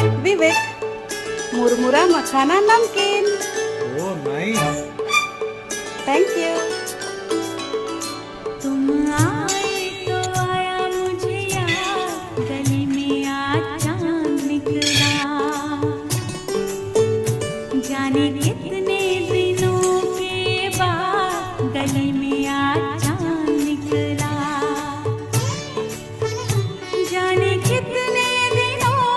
विवेक, मुरमुरा मखाना नमकीन। Oh nice. Thank you. तुम आए तो आया मुझे याद, गली में आज चांद निकला। जाने कितने दिनों के बाद गली में आज